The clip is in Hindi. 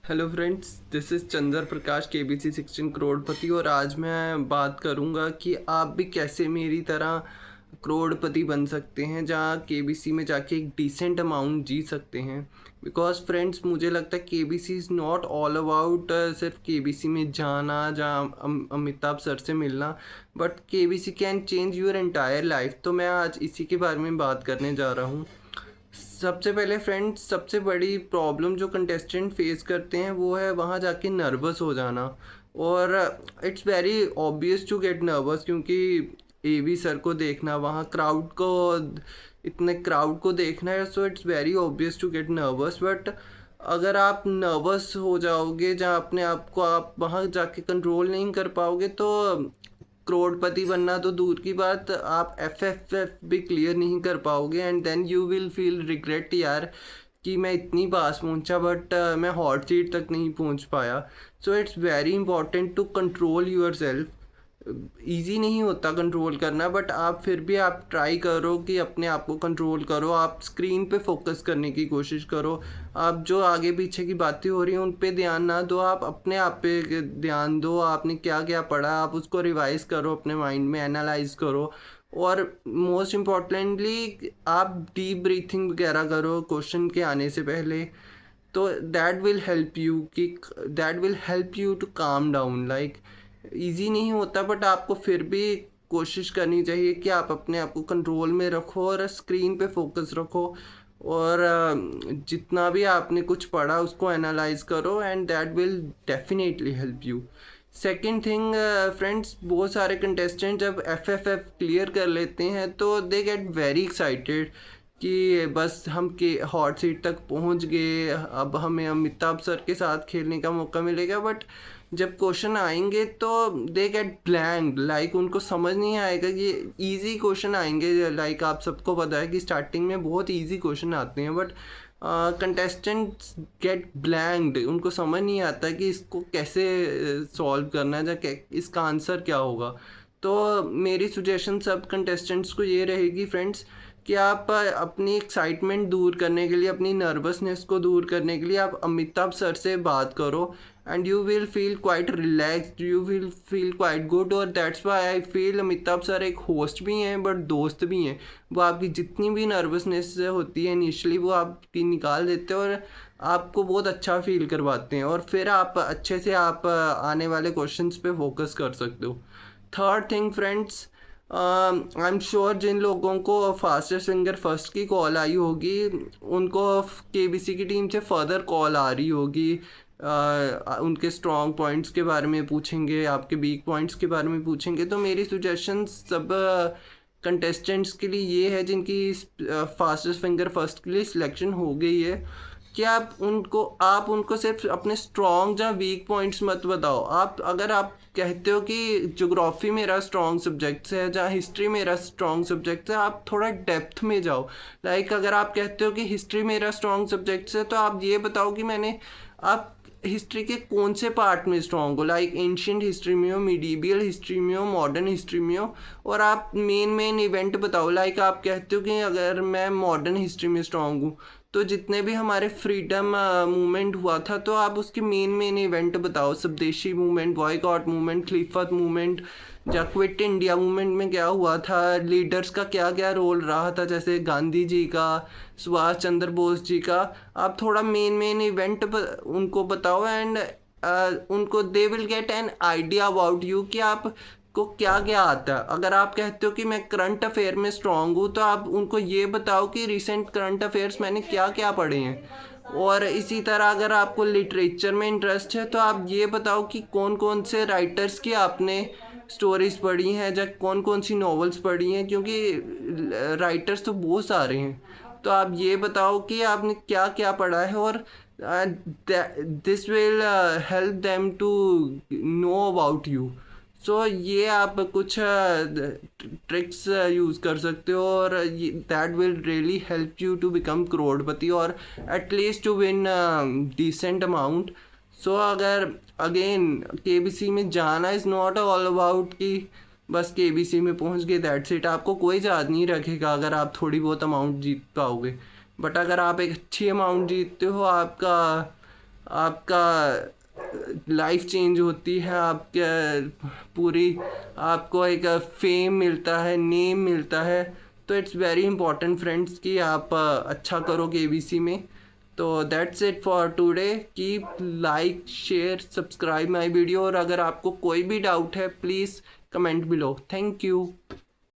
Hello friends, this is Chandra Prakash KBC 16 करोड़पति। और आज मैं बात करूंगा कि आप भी कैसे मेरी तरह करोड़पति बन सकते हैं, जहां केबीसी में जाके एक डिसेंट अमाउंट जीत सकते हैं। बिकॉज फ्रेंड्स, मुझे लगता है KBC is not all about सिर्फ केबीसी में जाना, जहां अमिताभ सर से मिलना, but KBC can change your entire life. तो मैं आज इसी के बारे में बात करने जा रहा हूँ। सबसे पहले फ्रेंड्स, सबसे बड़ी प्रॉब्लम जो कंटेस्टेंट फेस करते हैं वो है वहाँ जाके नर्वस हो जाना। और it's very obvious to get nervous, क्योंकि एवी सर को देखना, वहाँ क्राउड को, इतने क्राउड को देखना है, so it's very obvious to get nervous. But अगर आप नर्वस हो जाओगे, जहाँ अपने आप को आप वहाँ जाके कंट्रोल नहीं कर पाओगे, तो करोड़पति बनना तो दूर की बात, आप एफ भी क्लियर नहीं कर पाओगे। And then you will feel regret यार कि मैं इतनी पास पहुंचा, बट मैं हॉट सीट तक नहीं पहुंच पाया। So it's very important to control yourself. Easy नहीं होता कंट्रोल करना, बट आप फिर भी आप ट्राई करो कि अपने आप को कंट्रोल करो। आप स्क्रीन पे फोकस करने की कोशिश करो। आप जो आगे पीछे की बातें हो रही हैं उन पे ध्यान ना दो, आप अपने आप पे ध्यान दो। आपने क्या क्या पढ़ा, आप उसको रिवाइज करो, अपने माइंड में एनालाइज करो। और मोस्ट इम्पॉर्टेंटली आप डीप ब्रीथिंग वगैरह करो क्वेश्चन के आने से पहले। तो that will help you to calm down. Like easy नहीं होता, बट आपको फिर भी कोशिश करनी चाहिए कि आप अपने आप को कंट्रोल में रखो और स्क्रीन पे फोकस रखो। और जितना भी आपने कुछ पढ़ा उसको एनालाइज करो, and that will definitely help you. Second thing friends, बहुत सारे कंटेस्टेंट जब एफ क्लियर कर लेते हैं तो दे गेट वेरी एक्साइटेड कि बस हम के हॉट सीट तक पहुंच गए, अब हमें अमिताभ सर के साथ खेलने का मौका मिलेगा। बट जब क्वेश्चन आएंगे तो दे गेट ब्लैंक, लाइक उनको समझ नहीं आएगा कि इजी क्वेश्चन आएंगे। लाइक आप सबको पता है कि स्टार्टिंग में बहुत इजी क्वेश्चन आते हैं, बट कंटेस्टेंट्स गेट ब्लैंक्ड, उनको समझ नहीं आता कि इसको कैसे सॉल्व करना है, या इसका आंसर क्या होगा। तो मेरी सुजेशन सब कंटेस्टेंट्स को ये रहेगी फ्रेंड्स, कि आप अपनी एक्साइटमेंट दूर करने के लिए, अपनी नर्वसनेस को दूर करने के लिए आप अमिताभ सर से बात करो, and you will feel quite relaxed, you will feel quite good. और that's why I feel Amitabh sir एक होस्ट भी हैं बट दोस्त भी हैं। वो आपकी जितनी भी नर्वसनेस होती है इनिशियली, वो आपकी निकाल देते हैं और आपको बहुत अच्छा फील करवाते हैं, और फिर आप अच्छे से आप आने वाले क्वेश्चंस पे फोकस कर सकते हो। Third thing friends, I am sure जिन लोगों को फास्टेस्ट फिंगर फर्स्ट की कॉल आई होगी, उनको केबीसी की टीम से फर्दर कॉल आ रही होगी। उनके स्ट्रॉन्ग पॉइंट्स के बारे में पूछेंगे, आपके वीक पॉइंट्स के बारे में पूछेंगे। तो मेरी सुजेशन सब कंटेस्टेंट्स के लिए ये है जिनकी फास्टेस्ट फिंगर फर्स्ट के लिए सिलेक्शन हो गई है, कि आप उनको सिर्फ अपने स्ट्रॉन्ग या वीक पॉइंट्स मत बताओ। अगर आप कहते हो कि ज्योग्राफी मेरा स्ट्रॉन्ग सब्जेक्ट है, जहाँ हिस्ट्री मेरा स्ट्रॉन्ग सब्जेक्ट है, आप थोड़ा डेप्थ में जाओ। लाइक अगर आप कहते हो कि हिस्ट्री मेरा स्ट्रॉन्ग सब्जेक्ट है, तो आप ये बताओ कि आप हिस्ट्री के कौन से पार्ट में स्ट्रॉन्ग हो। लाइक एंशियंट हिस्ट्री में हो, मिडीवियल हिस्ट्री में हो, मॉडर्न हिस्ट्री में हो। और आप मेन इवेंट बताओ। लाइक आप कहते हो कि अगर मैं मॉडर्न हिस्ट्री में स्ट्रॉन्ग हूँ, तो जितने भी हमारे फ्रीडम मूवमेंट हुआ था, तो आप उसके मेन इवेंट बताओ। स्वदेशी मूवमेंट, बॉयकॉट मूवमेंट, खिलाफत मूवमेंट, या क्विट इंडिया मूवमेंट में क्या हुआ था, लीडर्स का क्या क्या रोल रहा था, जैसे गांधी जी का, सुभाष चंद्र बोस जी का। आप थोड़ा मेन इवेंट उनको बताओ, एंड उनको they will get an idea about you कि आप को क्या क्या आता है। अगर आप कहते हो कि मैं करंट अफेयर में स्ट्रांग हूँ, तो आप उनको ये बताओ कि रिसेंट करंट अफेयर्स मैंने क्या क्या पढ़े हैं। और इसी तरह अगर आपको लिटरेचर में इंटरेस्ट है, तो आप ये बताओ कि कौन कौन से राइटर्स की आपने स्टोरीज पढ़ी हैं, या कौन कौन सी नॉवेल्स पढ़ी हैं, क्योंकि राइटर्स तो बहुत सारे हैं। तो आप ये बताओ कि आपने क्या क्या पढ़ा है, और this will help them to know about you. So ये आप कुछ ट्रिक्स यूज़ कर सकते हो, और that will really help you to become crorepati, और at least to win decent amount. So अगर अगेन केबीसी में जाना इज़ नॉट ऑल अबाउट कि बस केबीसी में पहुंच गए, दैट्स इट। आपको कोई याद नहीं रखेगा अगर आप थोड़ी बहुत अमाउंट जीत पाओगे। बट अगर आप एक अच्छी अमाउंट जीतते हो, आपका आपका लाइफ चेंज होती है, आपके पूरी आपको एक फेम मिलता है, नेम मिलता है। तो इट्स वेरी इंपॉर्टेंट फ्रेंड्स कि आप अच्छा करो केबीसी में। तो that's it for today. Keep like share subscribe my video, और अगर आपको कोई भी डाउट है please comment below. Thank you.